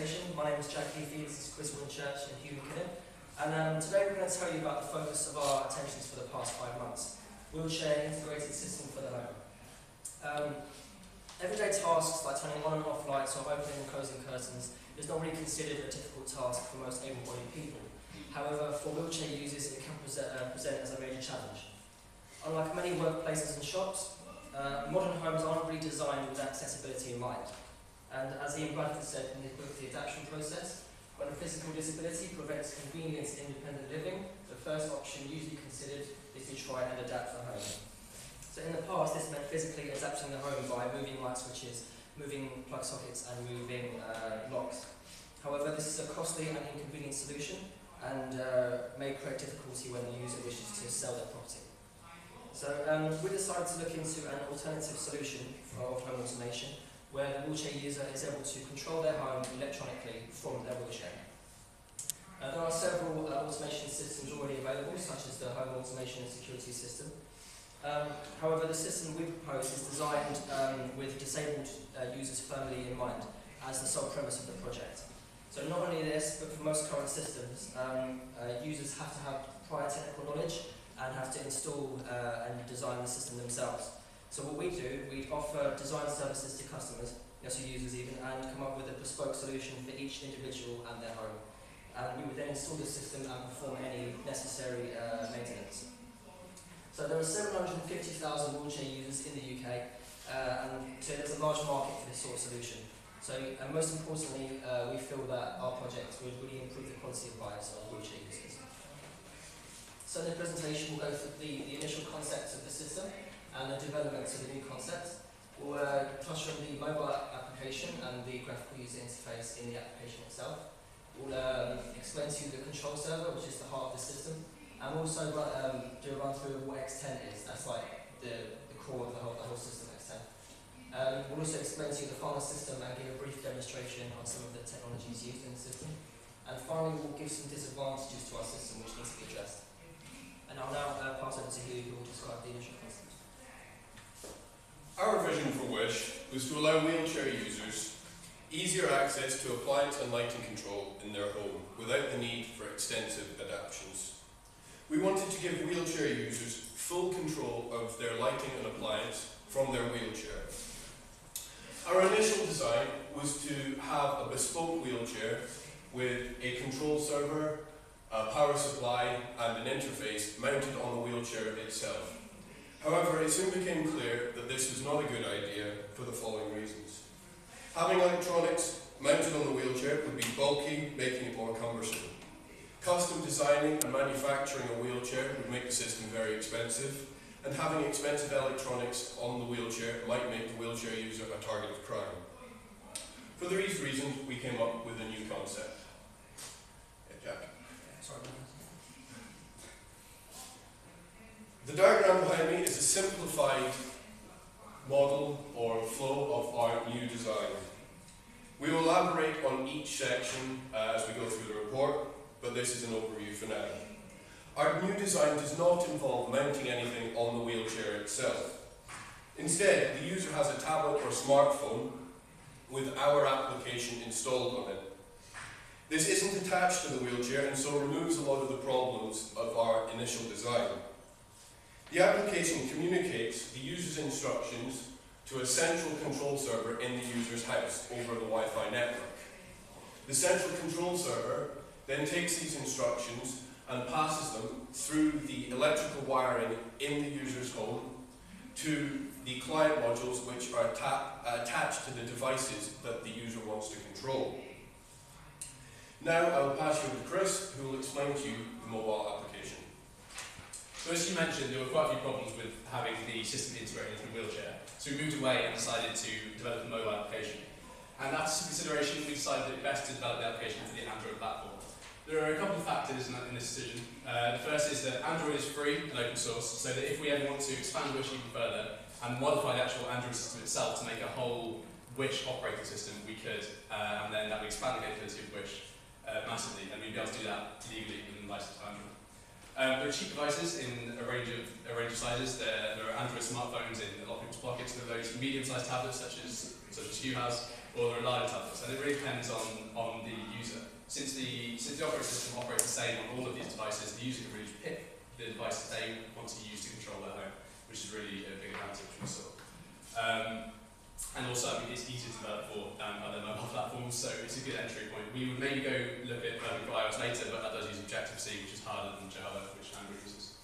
presentation. My name is Jack Heafy, this is Griswold Church in Hugh McKinnon, and today we're going to tell you about the focus of our attentions for the past 5 months, wheelchair integrated system for the home. Everyday tasks like turning on and off lights or opening and closing curtains is not really considered a difficult task for most able-bodied people. However, for wheelchair users it can present as a major challenge. Unlike many workplaces and shops, modern homes aren't really designed with accessibility in mind. And as Ian Bradford said in his book The Adaptation Process, when a physical disability prevents convenient independent living, the first option usually considered is to try and adapt the home. So in the past this meant physically adapting the home by moving light switches, moving plug sockets and moving locks. However, this is a costly and inconvenient solution and may create difficulty when the user wishes to sell their property. So we decided to look into an alternative solution for home automation where the wheelchair user is able to control their home electronically from their wheelchair. There are several automation systems already available, such as the Home Automation and Security System. However, the system we propose is designed with disabled users firmly in mind as the sole premise of the project. So not only this, but for most current systems, users have to have prior technical knowledge and have to install and design the system themselves. So what we do, we offer design services to customers, yes, to users even, and come up with a bespoke solution for each individual and their home. And we would then install the system and perform any necessary maintenance. So there are 750,000 wheelchair users in the UK, and so there's a large market for this sort of solution. So, and most importantly, we feel that our project would really improve the quality of lives of wheelchair users. So in the presentation we'll go through the initial concepts of the system and the development of the new concept. We'll touch on the mobile application and the graphical user interface in the application itself. We'll explain to you the control server, which is the heart of the system, and we'll also do a run through of what X10 is. That's like the core of the whole system, X10. We'll also explain to you the final system and give a brief demonstration on some of the technologies used in the system. And finally, we'll give some disadvantages to our system which needs to be addressed. And I'll now pass over to Hugh, who will describe the initial concept. Our vision for Wish was to allow wheelchair users easier access to appliance and lighting control in their home without the need for extensive adaptations. We wanted to give wheelchair users full control of their lighting and appliance from their wheelchair. Our initial design was to have a bespoke wheelchair with a control server, a power supply and an interface mounted on the wheelchair itself. However, it soon became clear that this was not a good idea for the following reasons. Having electronics mounted on the wheelchair would be bulky, making it more cumbersome. Custom designing and manufacturing a wheelchair would make the system very expensive, and having expensive electronics on the wheelchair might make the wheelchair user a target of crime. For these reasons, we came up with a new concept. Yeah, Jack. Sorry. The diagram behind me is a simplified model or flow of our new design. We will elaborate on each section as we go through the report, but this is an overview for now. Our new design does not involve mounting anything on the wheelchair itself. Instead, the user has a tablet or smartphone with our application installed on it. This isn't attached to the wheelchair and so removes a lot of the problems of our initial design. The application communicates the user's instructions to a central control server in the user's house over the Wi-Fi network. The central control server then takes these instructions and passes them through the electrical wiring in the user's home to the client modules which are attached to the devices that the user wants to control. Now I'll pass you over to Chris, who will explain to you the mobile application. So as you mentioned, there were quite a few problems with having the system integrated into the wheelchair. So we moved away and decided to develop a mobile application. And after some consideration, we decided that it best to develop the application for the Android platform. There are a couple of factors in this decision. The first is that Android is free and open source, so that if we ever want to expand Wish even further and modify the actual Android system itself to make a whole Wish operating system, we could, and then that would expand the capability of Wish massively, and we'd be able to do that legally in licensed Android. There are cheap devices in a range of sizes. There are Android smartphones in a lot of people's pockets. There are those medium-sized tablets, such as Hugh has, or there are larger tablets. And it really depends on the user. Since the operating system operates the same on all of these devices, the user can really pick the device that they want to use to control their home, which is really a big advantage we saw. And also, I mean, it's easier to develop for other mobile platforms, so it's a good entry point. We would maybe go look at iOS later, but that does use Objective-C, which is harder than Java, which Android uses.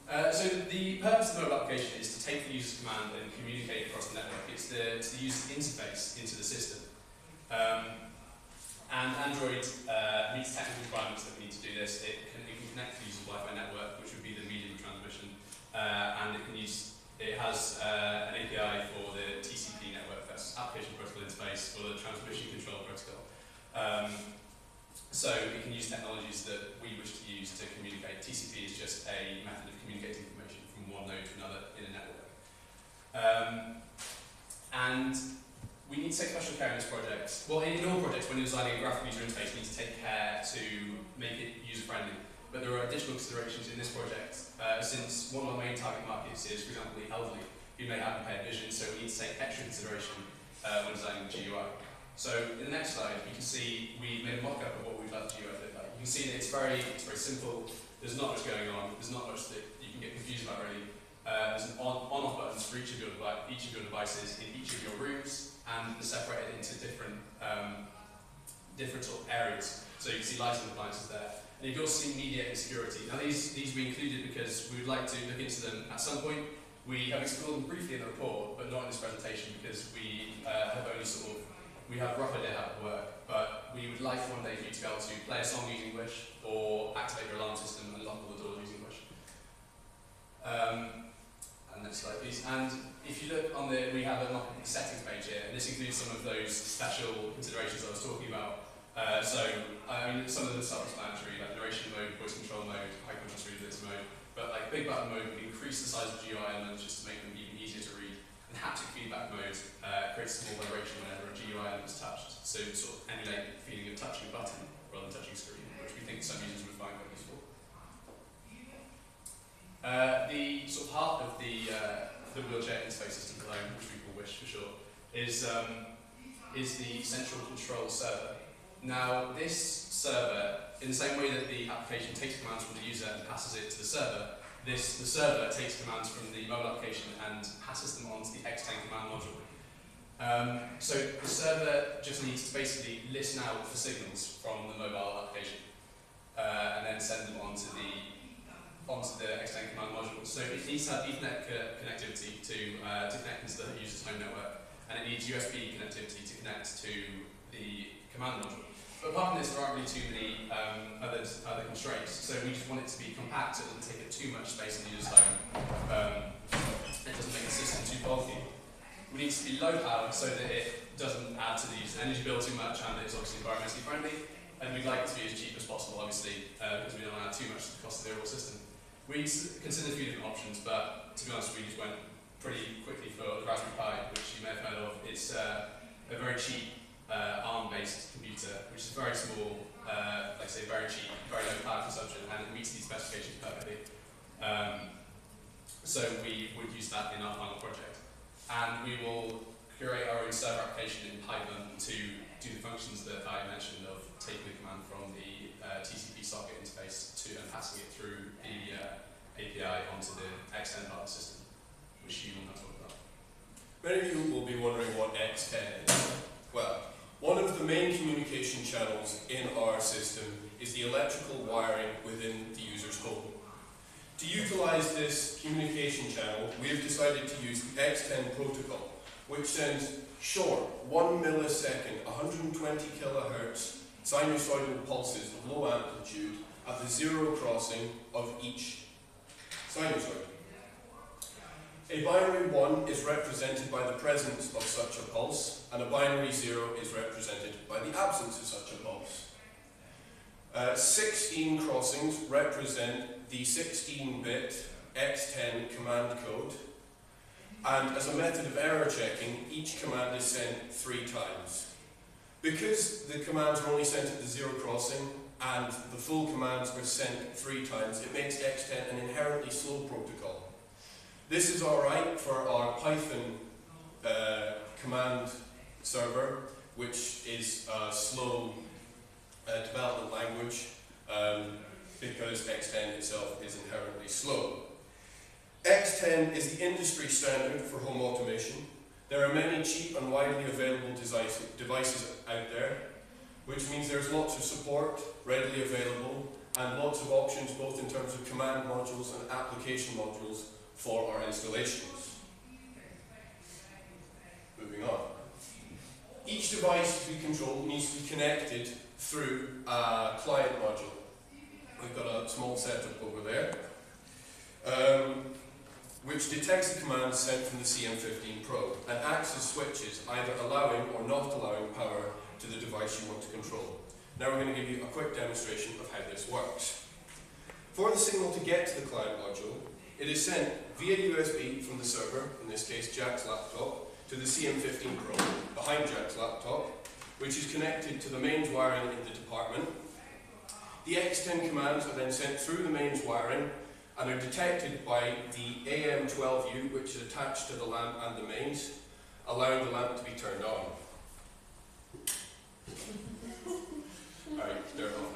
So the purpose of the mobile application is to take the user's command and communicate across the network. It's the user interface into the system. And Android meets technical requirements that we need to do this. It can connect to the user's Wi-Fi network, which would be the medium of transmission, and it has an API for the TCP network, that's Application Protocol Interface, for the Transmission Control Protocol. So it can use technologies that we wish to use to communicate. TCP is just a method of communicating information from one node to another in a network. And we need to take special care in this project. Well, in all projects, when you're designing a graphical user interface, you need to take care to make it user-friendly. But there are additional considerations in this project, since one of our main target markets is, for example, the elderly, who may have impaired vision, so we need to take extra consideration when designing the GUI. So in the next slide, you can see we made a mock-up of what we'd like the GUI to look like. You can see that it's very simple. There's not much going on. There's not much that you can get confused about, really. There's an on-off buttons for each of your devices in each of your rooms, and they're separated into different sort of areas. So you can see lighting appliances there. And you can also see media and security. Now these we included because we would like to look into them at some point. We have explored them briefly in the report, but not in this presentation because we have only we have a rough idea how it work, but we would like one day for you to be able to play a song using Wish or activate your alarm system and lock all the doors using Wish. And next slide please. And if you look on we have a mock-up settings page here, and this includes some of those special considerations I was talking about. I mean, some of them are self-explanatory, like narration mode, voice control mode, high contrast readability mode, but like big button mode would increase the size of GUI elements just to make them even easier to read, and haptic feedback mode creates a small vibration whenever a GUI element is touched, so sort of emulate the feeling of touching a button rather than touching a screen, which we think some users would find quite useful. The sort of heart of the wheelchair interface system for home, which we call Wish for short, is the central control server. Now, this server, in the same way that the application takes commands from the user and passes it to the server, the server takes commands from the mobile application and passes them onto the X10 command module. So the server just needs to basically listen out for signals from the mobile application and then send them onto the X10 command module. So it needs to have Ethernet connectivity to connect into the user's home network, and it needs USB connectivity to connect to the command module. But apart from this, there aren't really too many other constraints. So we just want it to be compact, so it doesn't take up too much space in the user's home. It doesn't make the system too bulky. We need to be low power so that it doesn't add to the user's energy bill too much, and it's obviously environmentally friendly. And we'd like it to be as cheap as possible, obviously, because we don't want to add too much to the cost of the overall system. We considered a few different options, but to be honest, we just went pretty quickly for the Raspberry Pi, which you may have heard of. It's a very cheap ARM-based computer, which is very small, like I say, very cheap, very low power consumption, and it meets these specifications perfectly. So we would use that in our final project. And we will curate our own server application in Python to do the functions that I mentioned of taking the command from the TCP socket interface and passing it through the API onto the X10 part of the system, which you will not talk about. Many of you will be wondering what X10 is. Well, one of the main communication channels in our system is the electrical wiring within the user's home. To utilize this communication channel, we have decided to use the X10 protocol, which sends short, 1 millisecond, 120 kilohertz sinusoidal pulses of low amplitude at the zero crossing of each sinusoid. A binary 1 is represented by the presence of such a pulse, and a binary 0 is represented by the absence of such a pulse. 16 crossings represent the 16-bit X10 command code, and as a method of error checking, each command is sent 3 times. Because the commands are only sent at the 0 crossing, and the full commands are sent 3 times, it makes X10 an inherently slow protocol. This is alright for our Python command server, which is a slow development language, because X10 itself is inherently slow. X10 is the industry standard for home automation. There are many cheap and widely available devices out there, which means there's lots of support readily available and lots of options both in terms of command modules and application modules for our installations. Moving on. Each device to be controlled needs to be connected through a client module. We've got a small setup over there, which detects the commands sent from the CM15 probe and acts as switches, either allowing or not allowing power to the device you want to control. Now we're going to give you a quick demonstration of how this works. For the signal to get to the client module, it is sent via USB from the server, in this case Jack's laptop, to the CM15 probe behind Jack's laptop, which is connected to the mains wiring in the department. The X10 commands are then sent through the mains wiring and are detected by the AM12U, which is attached to the lamp and the mains, allowing the lamp to be turned on. Alright, turn it off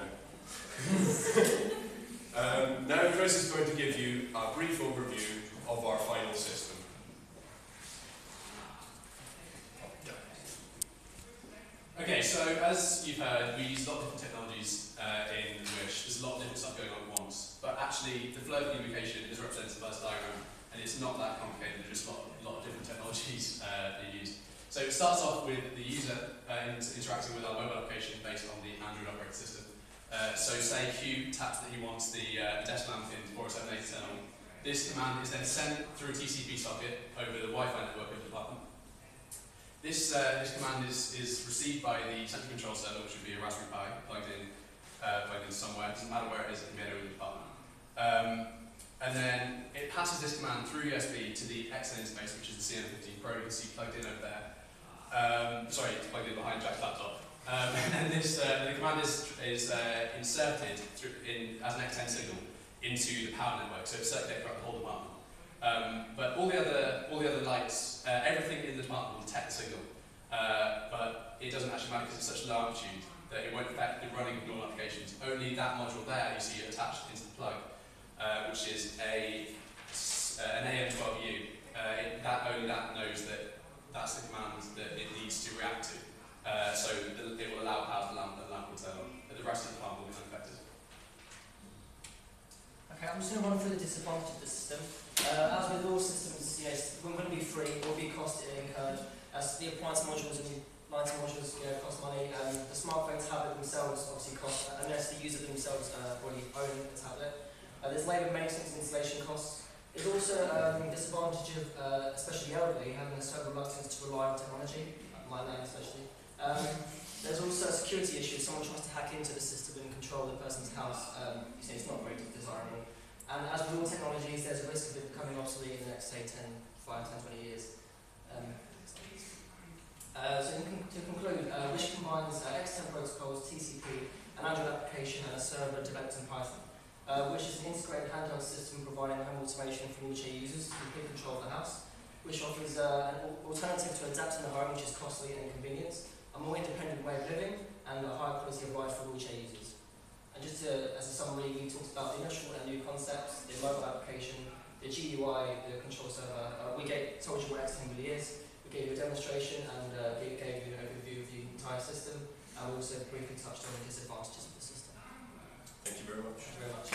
now. Now Chris is going to give you a brief overview of our final system. Okay, so as you've heard, we use a lot of different technologies in which there's a lot of different stuff going on at once. But actually, the flow of communication is represented by this diagram, and it's not that complicated. There's just a lot of different technologies being used. So it starts off with the user interacting with our mobile application based on the Android operating system. So say Hugh taps that he wants the desk lamp in 407 to turn on. This command is then sent through a TCP socket over the Wi-Fi network of the department. This command is received by the central control server, which would be a Raspberry Pi plugged in somewhere. It doesn't matter where it is, it can be anywhere in the department. And then it passes this command through USB to the X10 interface, which is the CM15 Pro. You can see plugged in over there. Sorry, it's plugged in behind Jack's laptop. And this the command is inserted as an X10 signal into the power network, so it's circulated throughout the whole department. But all the other lights, everything in the department will detect the signal, but it doesn't actually matter because it's such a low amplitude that it won't affect the running of normal applications. Only that module there you see attached into the plug, which is an AM12U. Only that knows that that's the command that it needs to react to. So it will allow power to the lamp, and the lamp will turn on. But the rest of the department will be unaffected. Okay, I'm just going to run through the disadvantage of the system. As with all systems, we're going to be free, it will be cost incurred. As the appliance modules and lighting modules cost money, the smartphone tablet themselves obviously cost, unless the user themselves already own the tablet. There's labour, maintenance, and installation costs. There's also a disadvantage of, especially the elderly, having a certain reluctance to rely on technology, my nan especially. There's also a security issue if someone tries to hack into the system and control the person's house. It's not very desirable. And as with all technologies, there's a risk of it becoming obsolete in the next, say, 5, 10, 20 years. So to conclude, which combines X10 protocols, TCP, an Android application, and a server developed in Python, which is an integrated handheld system providing home automation for wheelchair users to complete control of the house, which offers an alternative to adapting the home, which is costly and inconvenient, a more independent way of living, and a higher quality of life for wheelchair users. And just as a summary, we talked about the initial and new concepts, the mobile application, the GUI, the control server. Told you what X10 really is. We gave you a demonstration and gave you an overview of the entire system, and we also briefly touched on the disadvantages of the system. Thank you very much. Thank you very much.